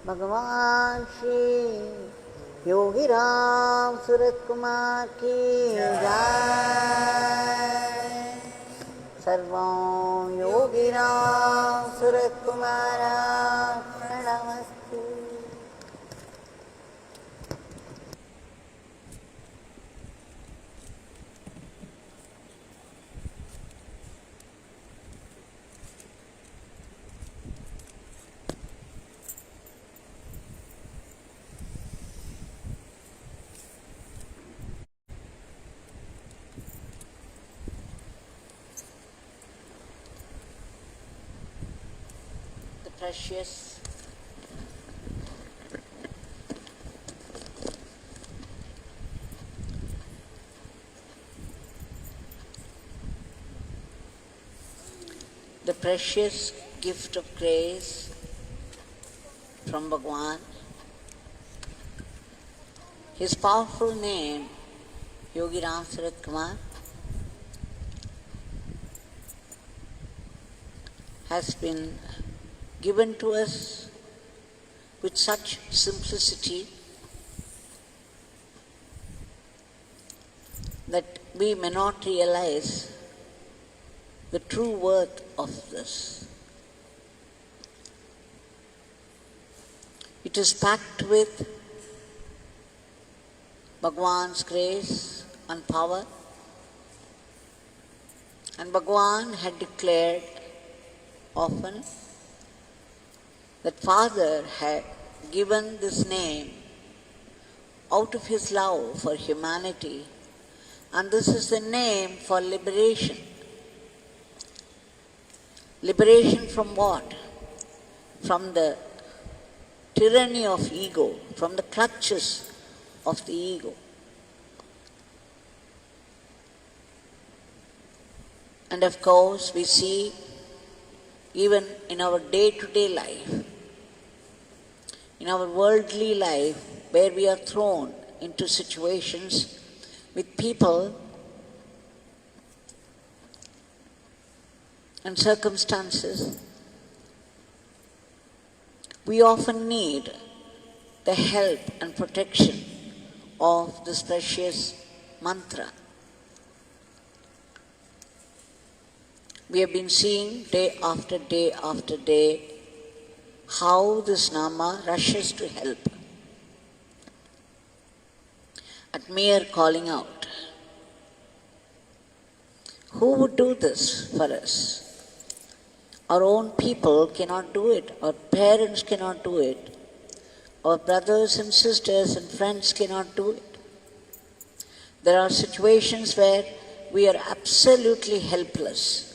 भगवान श्री योगी रामसूरतकुमार की जय। सर्वं योगी रामसूरतकुमारार्पणमस्तु। Precious the precious gift of grace from Bhagwan, his powerful name Yogi Ramsuratkumar has been given to us with such simplicity that we may not realize the true worth of this. It is packed with Bhagwan's grace and power, and Bhagwan had declared often that Father had given this name out of his love for humanity, and this is the name for liberation. Liberation from what? From the tyranny of ego, from the clutches of the ego. And of course, we see even in our day-to-day life, in our worldly life, where we are thrown into situations with people and circumstances, we often need the help and protection of this precious mantra. We have been seeing day after day after day how this Nama rushes to help at mere calling out. Who would do this for us? Our own people cannot do it. Our parents cannot do it. Our brothers and sisters and friends cannot do it. There are situations where we are absolutely helpless.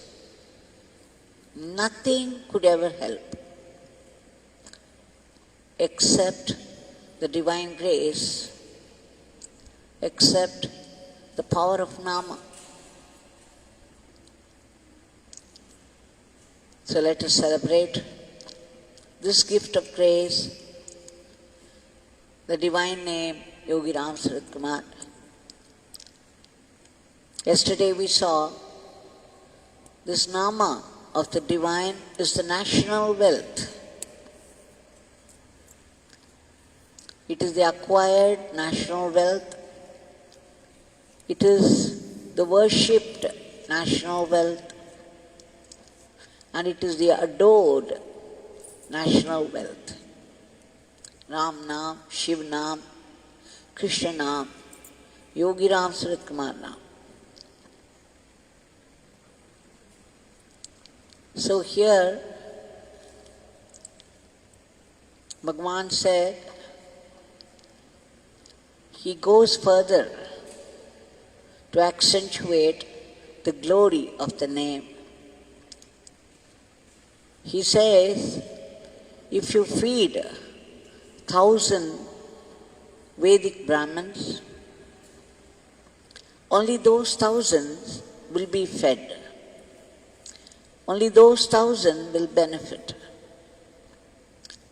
Nothing could ever help except the divine grace, except the power of Nama. So let us celebrate this gift of grace, the divine name Yogi Ramsuratkumar. Yesterday we saw this Nama of the divine is the national wealth. It is the acquired national wealth. It is the worshipped national wealth. And it is the adored national wealth. Ram Nam, Shiv Nam, Krishna Nam, Yogi Ramsuratkumar Nam. So here, Bhagwan said, he goes further to accentuate the glory of the name. He says, if you feed 1,000 Vedic Brahmins, only those 1,000 will be fed. Only those 1,000 will benefit.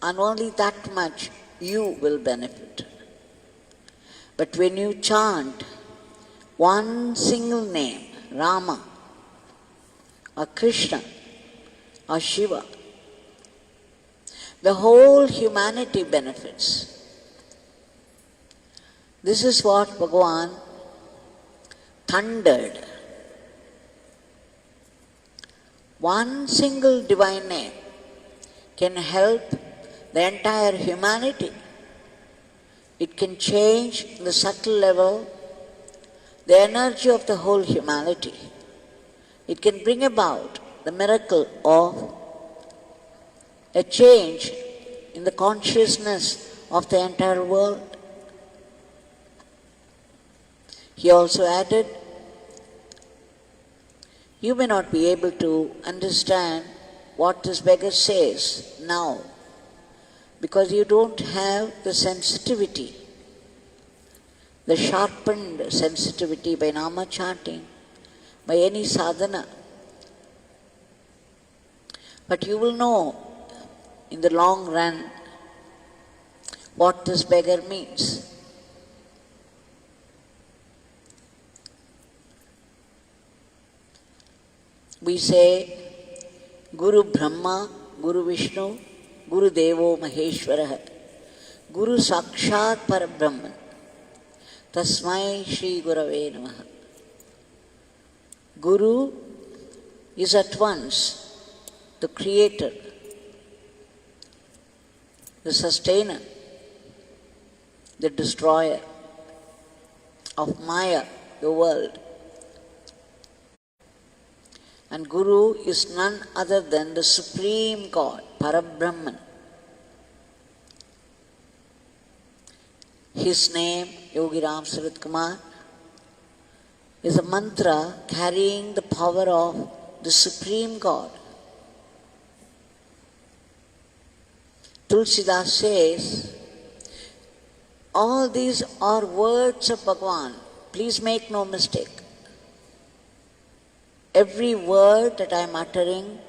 And only that much you will benefit. But when you chant one single name, Rama, or Krishna, or Shiva, the whole humanity benefits. This is what Bhagwan thundered. One single divine name can help the entire humanity. It can change the subtle level the energy of the whole humanity. It can bring about the miracle of a change in the consciousness of the entire world. He also added, you may not be able to understand what this beggar says now because you don't have the sensitivity, the sharpened sensitivity by Nama chanting, by any sadhana. But you will know in the long run what this beggar means. We say, Guru Brahma, Guru Vishnu, Guru Devo Maheshwara, Guru Sakshat Parabrahman, Tasmai Shri Gurave Namaha. Guru is at once the creator, the sustainer, the destroyer of Maya, the world. And Guru is none other than the Supreme God, Parabrahman. His name, Yogi Ramsuratkumar, is a mantra carrying the power of the Supreme God. Tulsidas says, all these are words of Bhagwan. Please make no mistake. Every word that I am uttering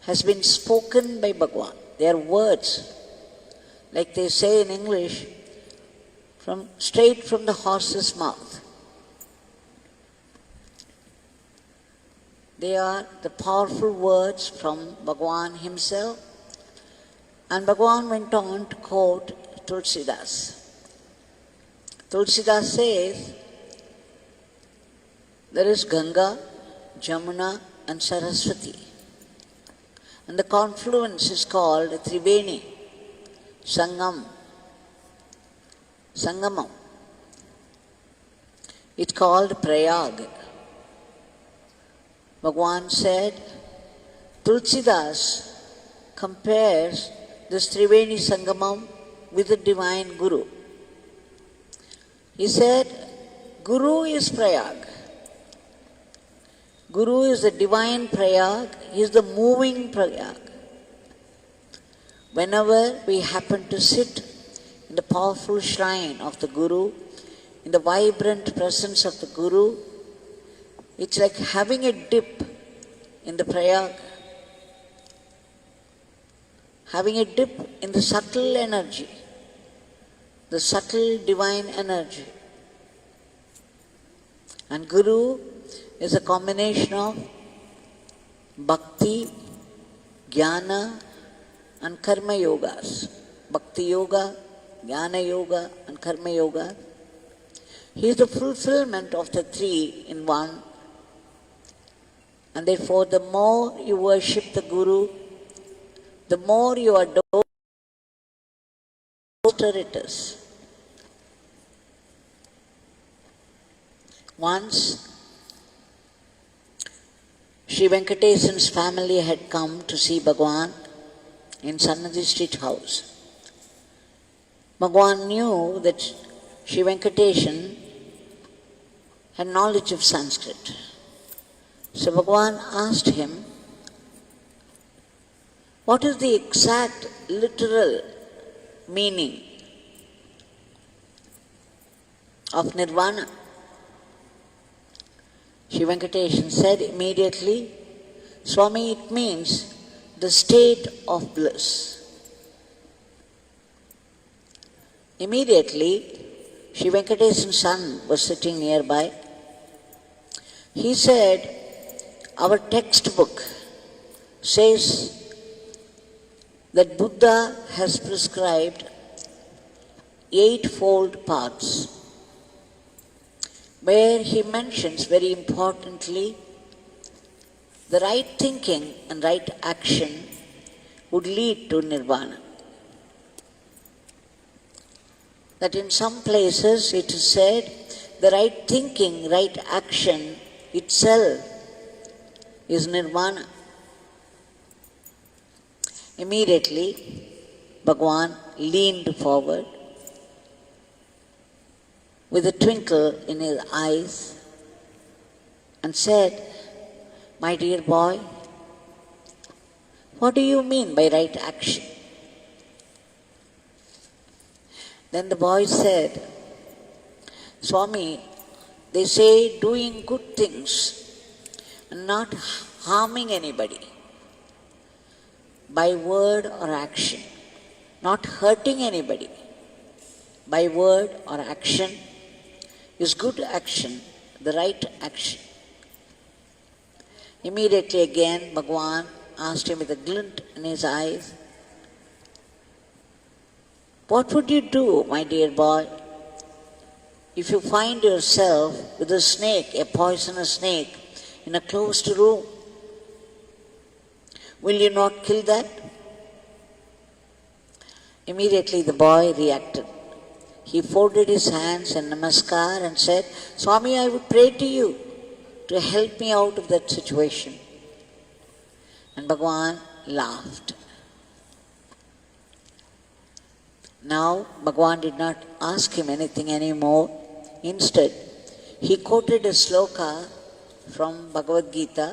has been spoken by Bhagwan. They are words, like they say in English, straight from the horse's mouth. They are the powerful words from Bhagwan himself. And Bhagwan went on to quote Tulsidas. Tulsidas says, there is Ganga, Jamuna and Saraswati. And the confluence is called Triveni Sangam. Sangamam. It's called Prayag. Bhagwan said, Tulsidas compares this Triveni Sangamam with the divine Guru. He said, Guru is Prayag. Guru is the divine Prayag, he is the moving Prayag. Whenever we happen to sit in the powerful shrine of the Guru, in the vibrant presence of the Guru, it's like having a dip in the Prayag, having a dip in the subtle energy, the subtle divine energy. And Guru is a combination of bhakti, jnana and karma yogas. Bhakti yoga, jnana yoga and karma yoga. He is the fulfillment of the three in one. And therefore the more you worship the Guru, the more you adore it is. Once Sri Venkatesan's family had come to see Bhagwan in Sannadhi Street House. Bhagwan knew that Sri Venkatesan had knowledge of Sanskrit. So Bhagwan asked him, what is the exact literal meaning of Nirvana? Sri Venkatesan said immediately, Swami, it means the state of bliss. Immediately, Sri Venkatesan's son was sitting nearby. He said, our textbook says that Buddha has prescribed 8-fold paths, where he mentions very importantly the right thinking and right action would lead to nirvana. That in some places it is said the right thinking, right action itself is nirvana. Immediately, Bhagwan leaned forward with a twinkle in his eyes and said, "My dear boy, what do you mean by right action?" Then the boy said, "Swami, they say doing good things and not harming anybody by word or action, not hurting anybody by word or action is good action, the right action." Immediately again, Bhagwan asked him with a glint in his eyes, "What would you do, my dear boy, if you find yourself with a snake, a poisonous snake, in a closed room? Will you not kill that?" Immediately the boy reacted. He folded his hands in namaskar and said, "Swami, I would pray to you to help me out of that situation." And Bhagwan laughed. Now Bhagwan did not ask him anything anymore. Instead, he quoted a sloka from Bhagavad Gita.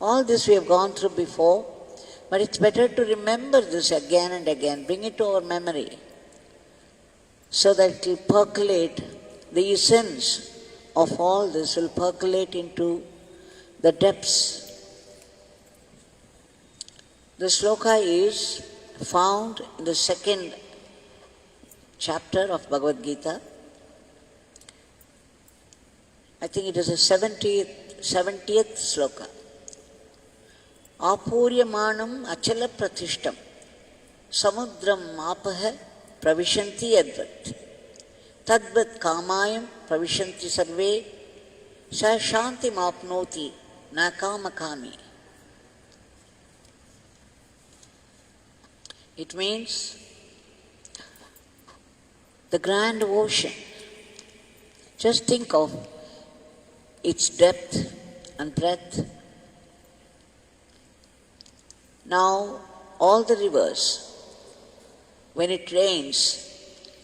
All this we have gone through before, but it's better to remember this again and again, bring it to our memory, so that it will percolate, the essence of all this will percolate into the depths. The sloka is found in the 2nd chapter of Bhagavad Gita. I think it is the 70th sloka. Apuryamanam achala pratishtam samudram mapah pravishanti yadvat tadvat kamayam pravishanti sarve sa shanti mapnoti na kamakami. It means the grand ocean. Just think of its depth and breadth. Now, all the rivers, when it rains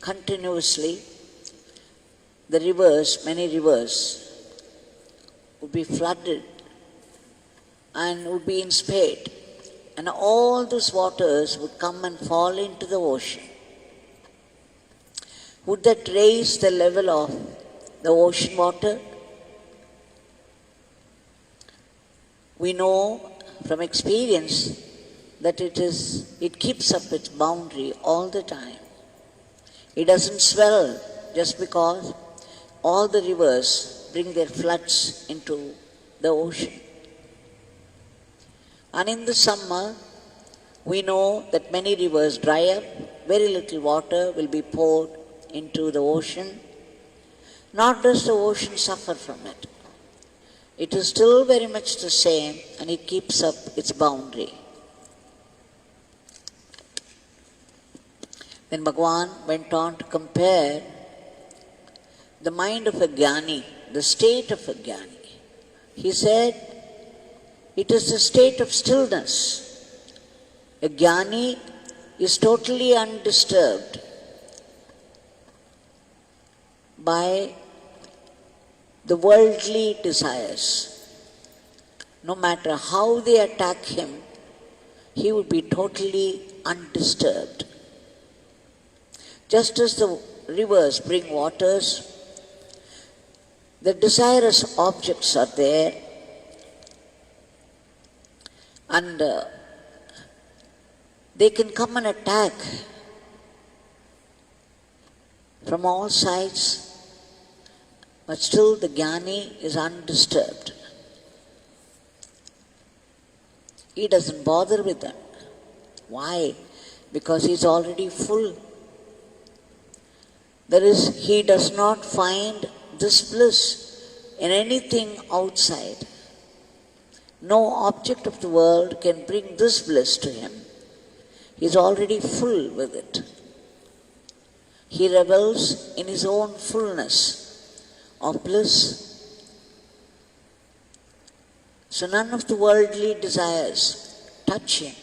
continuously, the rivers, many rivers, would be flooded and would be in spate, and all those waters would come and fall into the ocean. Would that raise the level of the ocean water? We know from experience that it keeps up its boundary all the time. It doesn't swell just because all the rivers bring their floods into the ocean. And in the summer, we know that many rivers dry up, very little water will be poured into the ocean. Nor does the ocean suffer from it. It is still very much the same, and it keeps up its boundary. Then Bhagwan went on to compare the mind of a jnani, the state of a jnani. He said, it is the state of stillness. A jnani is totally undisturbed by the worldly desires. No matter how they attack him, he would be totally undisturbed. Just as the rivers bring waters, the desirous objects are there, and they can come and attack from all sides, but still the jnani is undisturbed. He doesn't bother with them. Why? Because he is already full. He does not find this bliss in anything outside. No object of the world can bring this bliss to him. He is already full with it. He revels in his own fullness of bliss. So none of the worldly desires touch him,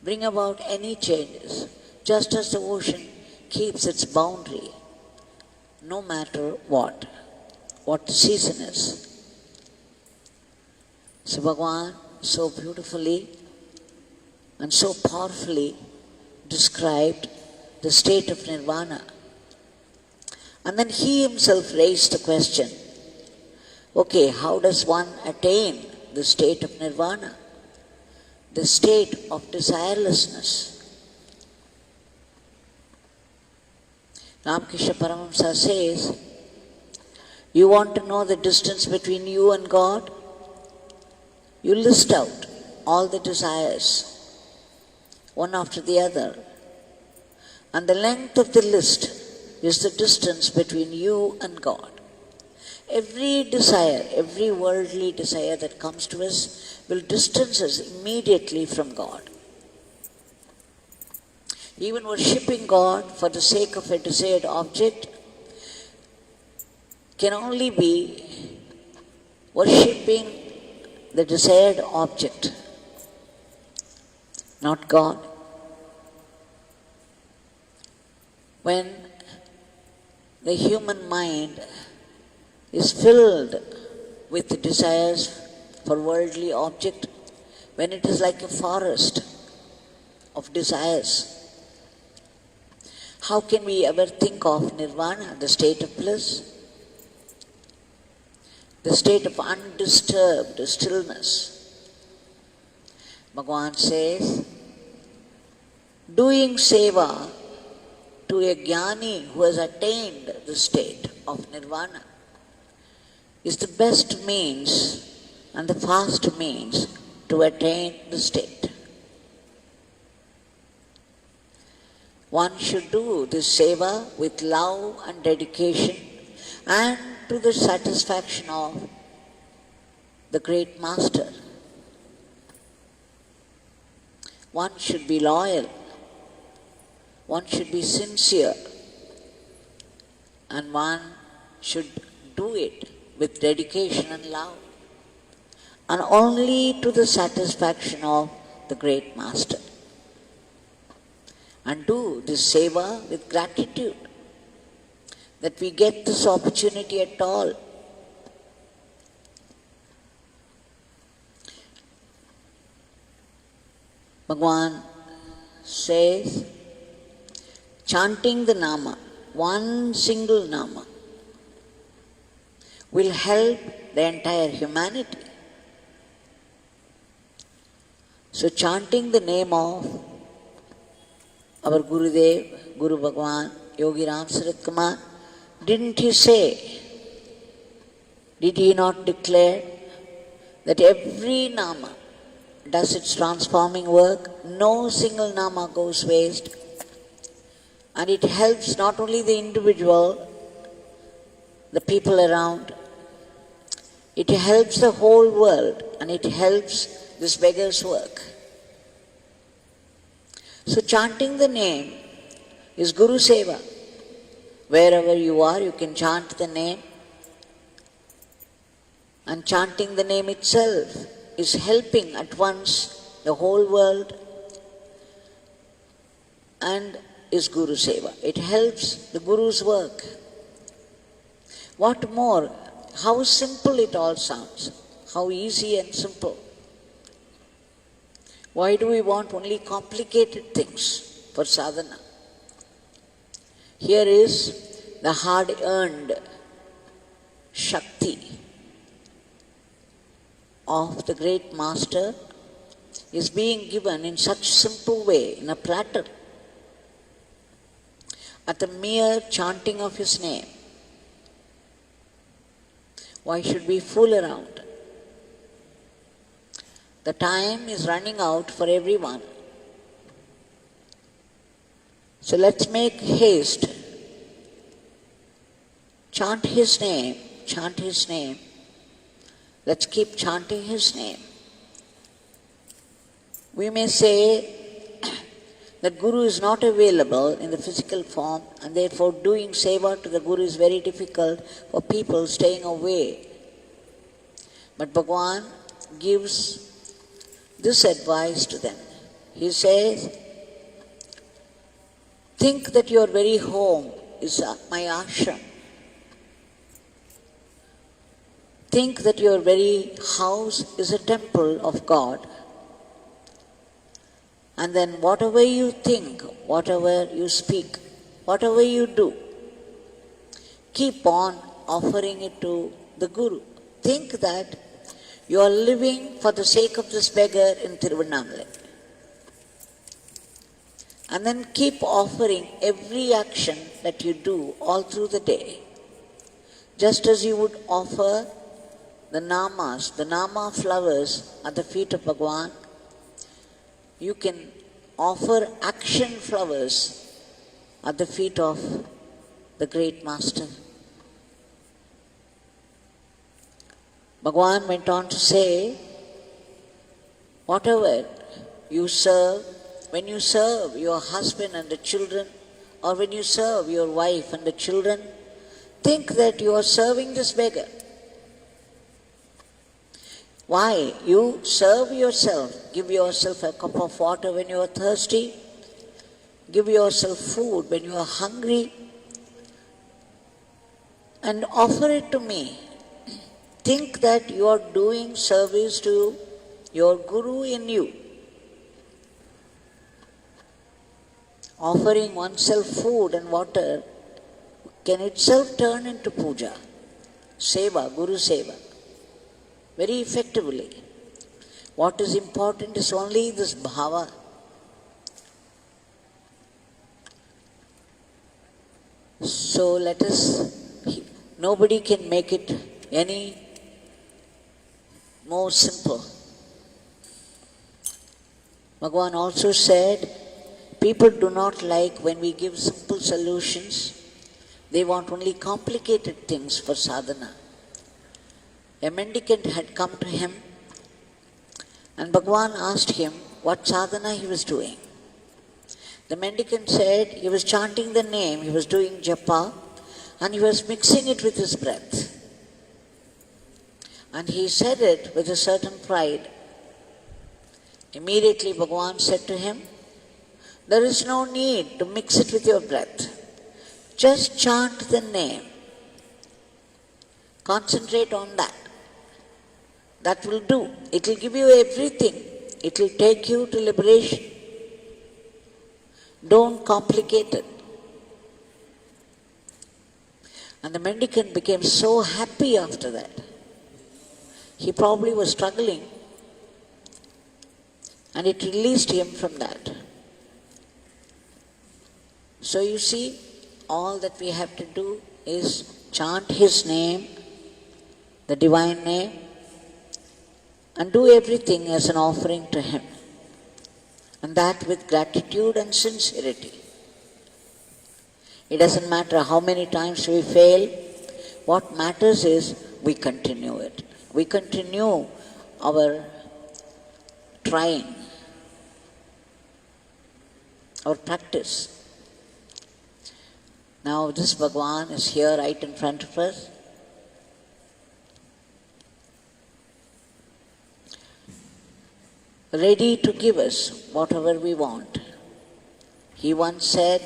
bring about any changes, just as the ocean keeps its boundary, no matter what the season is. So Bhagwan so beautifully and so powerfully described the state of Nirvana. And then he himself raised the question, okay, how does one attain the state of Nirvana? The state of desirelessness. Ramakrishna Paramahamsa says, you want to know the distance between you and God? You list out all the desires, one after the other. And the length of the list is the distance between you and God. Every desire, every worldly desire that comes to us will distance us immediately from God. Even worshipping God for the sake of a desired object can only be worshipping the desired object, not God. When the human mind is filled with desires for worldly object, when it is like a forest of desires, how can we ever think of Nirvana, the state of bliss, the state of undisturbed stillness? Bhagwan says, doing seva to a jnani who has attained the state of Nirvana is the best means and the fast means to attain the state. One should do this seva with love and dedication and to the satisfaction of the great master. One should be loyal, one should be sincere, and one should do it with dedication and love, and only to the satisfaction of the great master. And do this seva with gratitude that we get this opportunity at all. Bhagwan says, chanting the Nama, one single Nama, will help the entire humanity. So chanting the name of our Gurudev, Guru Bhagwan, Yogi Ramsuratkumar, didn't he say, did he not declare that every Nama does its transforming work? No single Nama goes waste. And it helps not only the individual, the people around, it helps the whole world, and it helps this beggar's work. So chanting the name is Guru Seva. Wherever you are, you can chant the name. And chanting the name itself is helping at once the whole world and is Guru Seva. It helps the Guru's work. What more? How simple it all sounds. How easy and simple. Why do we want only complicated things for sadhana? Here is the hard-earned Shakti of the great master is being given in such simple way, in a platter, at the mere chanting of his name. Why should we fool around? The time is running out for everyone. So let's make haste. Chant His name, chant His name. Let's keep chanting His name. We may say that Guru is not available in the physical form, and therefore doing seva to the Guru is very difficult for people staying away. But Bhagwan gives this advice to them. He says, think that your very home is my ashram. Think that your very house is a temple of God. And then whatever you think, whatever you speak, whatever you do, keep on offering it to the Guru. Think that you are living for the sake of this beggar in Tiruvannamalai. And then keep offering every action that you do all through the day. Just as you would offer the namas, the nama flowers at the feet of Bhagwan, you can offer action flowers at the feet of the great Master. Bhagwan went on to say, whatever you serve, when you serve your husband and the children, or when you serve your wife and the children, think that you are serving this beggar. Why? You serve yourself. Give yourself a cup of water when you are thirsty. Give yourself food when you are hungry. And offer it to me. Think that you are doing service to your Guru in you. Offering oneself food and water can itself turn into puja, seva, Guru seva, very effectively. What is important is only this bhava. So let us, nobody can make it any more simple. Bhagwan also said, people do not like when we give simple solutions. They want only complicated things for sadhana. A mendicant had come to him and Bhagwan asked him what sadhana he was doing. The mendicant said he was chanting the name, he was doing japa, and he was mixing it with his breath. And he said it with a certain pride. Immediately Bhagwan said to him, there is no need to mix it with your breath. Just chant the name. Concentrate on that. That will do. It will give you everything. It will take you to liberation. Don't complicate it. And the mendicant became so happy after that. He probably was struggling, and it released him from that. So you see, all that we have to do is chant His name, the divine name, and do everything as an offering to Him. And that with gratitude and sincerity. It doesn't matter how many times we fail. What matters is we continue it. We continue our trying, our practice. Now this Bhagwan is here right in front of us. Ready to give us whatever we want. He once said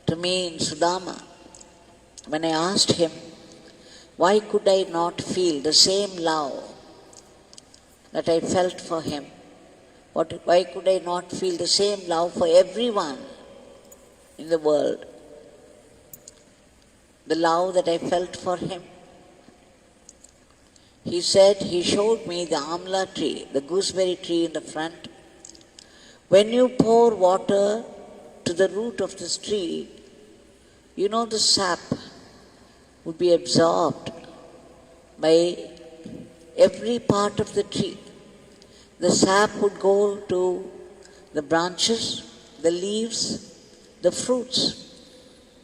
to me in Sudama, when I asked him, why could I not feel the same love that I felt for him? Why could I not feel the same love for everyone in the world? The love that I felt for him. He said, he showed me the amla tree, the gooseberry tree in the front. When you pour water to the root of this tree, you know the sap would be absorbed by every part of the tree. the sap would go to the branches, the leaves, the fruits,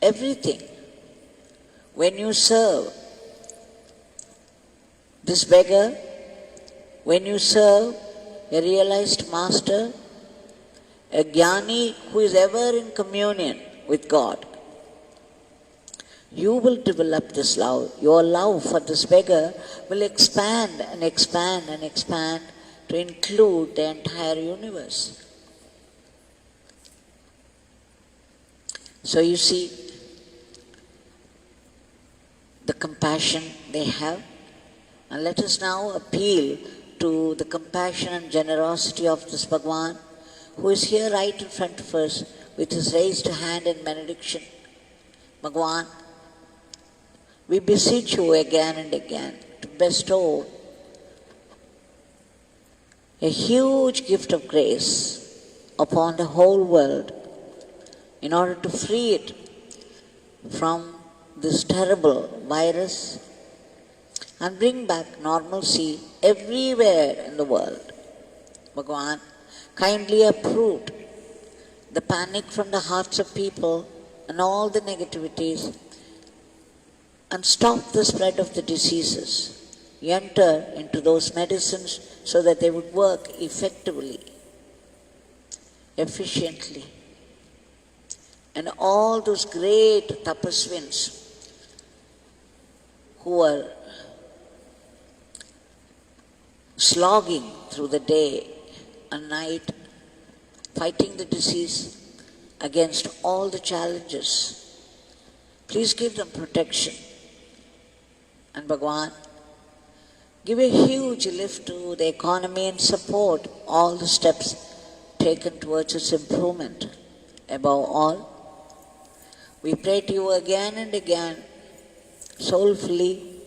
everything. When you serve this beggar, when you serve a realized master, a jnani who is ever in communion with God, you will develop this love. Your love for this beggar will expand and expand and expand to include the entire universe. So you see the compassion they have, and let us now appeal to the compassion and generosity of this Bhagwan, who is here right in front of us with his raised hand in benediction. Bhagwan, we beseech you again and again to bestow a huge gift of grace upon the whole world in order to free it from this terrible virus and bring back normalcy everywhere in the world. Bhagwan kindly uproot the panic from the hearts of people and all the negativities and stop the spread of the diseases. Enter into those medicines so that they would work effectively, efficiently. And all those great tapaswins who are slogging through the day and night, fighting the disease against all the challenges, please give them protection. And Bhagwan, give a huge lift to the economy and support all the steps taken towards its improvement. Above all, we pray to you again and again, soulfully,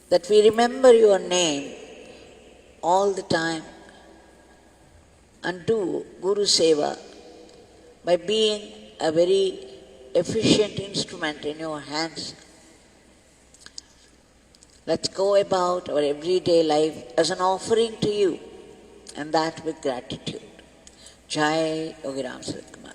that we remember your name all the time and do Guru Seva by being a very efficient instrument in your hands. Let's go about our everyday life as an offering to you, and that with gratitude. Jai Yogi Ramsuratkumar.